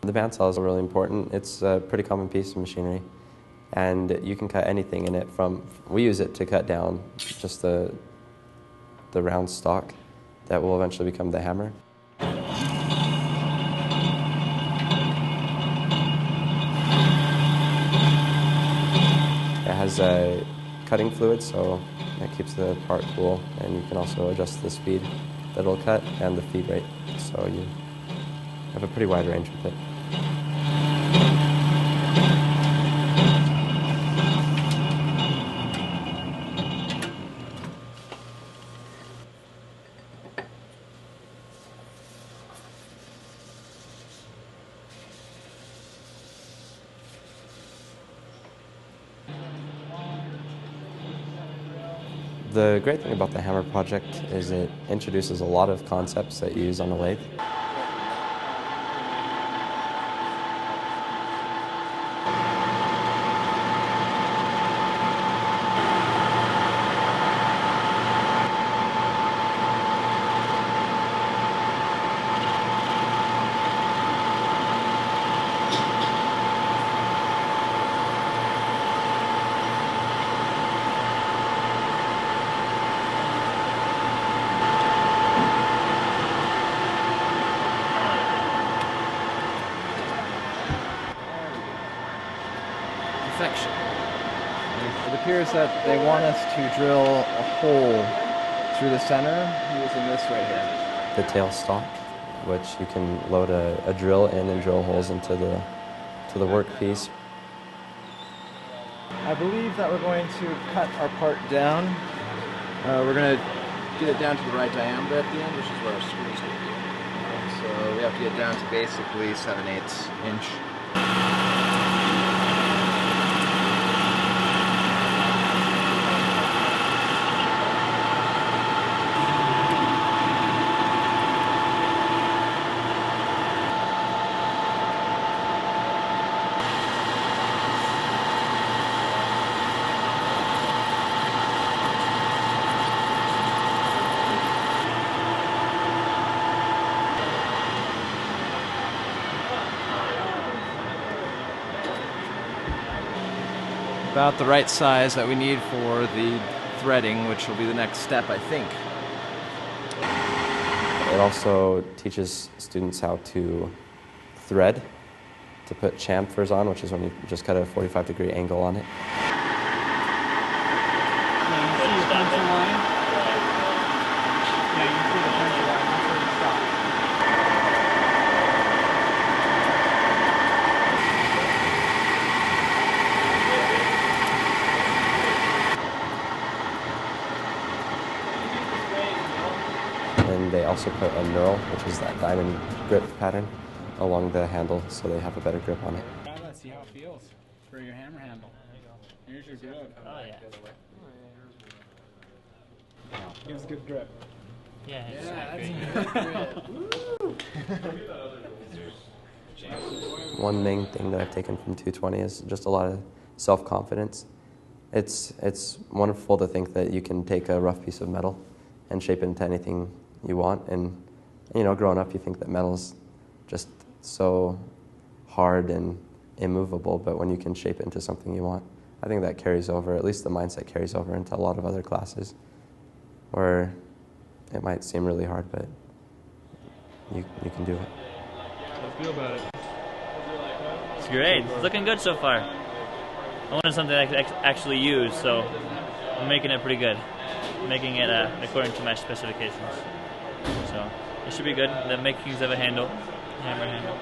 The bandsaw is really important. It's a pretty common piece of machinery, and you can cut anything in it. We use it to cut down just the round stock that will eventually become the hammer. It has a cutting fluid, so it keeps the part cool, and you can also adjust the speed that it'll cut and the feed rate, so you have a pretty wide range with it. The great thing about the hammer project is it introduces a lot of concepts that you use on a lathe. Section. It appears that they want us to drill a hole through the center using this right here. The tail stock, which you can load a drill in and drill holes into the workpiece. I believe that we're going to cut our part down. We're going to get it down to the right diameter at the end, which is where our screws will be. So we have to get down to basically 7/8 inch. About the right size that we need for the threading, which will be the next step, I think. It also teaches students how to thread, to put chamfers on, which is when you just cut a 45-degree angle on it. And they also put a knurl, which is that diamond grip pattern, along the handle so they have a better grip on it. Let's see how it feels for your hammer handle. Here's your grip. Oh, yeah. Gives good grip. Yeah, that's good grip. One main thing that I've taken from 220 is just a lot of self-confidence. It's wonderful to think that you can take a rough piece of metal and shape it into anything you want. And, you know, growing up, you think that metal's just so hard and immovable, but when you can shape it into something you want, I think that carries over, at least the mindset carries over into a lot of other classes where it might seem really hard, but you can do it. How do you feel about it? It's great. It's looking good so far. I wanted something I could actually use, so I'm making it pretty good. Making it according to my specifications. So it should be good. The makings of a handle, hammer handle.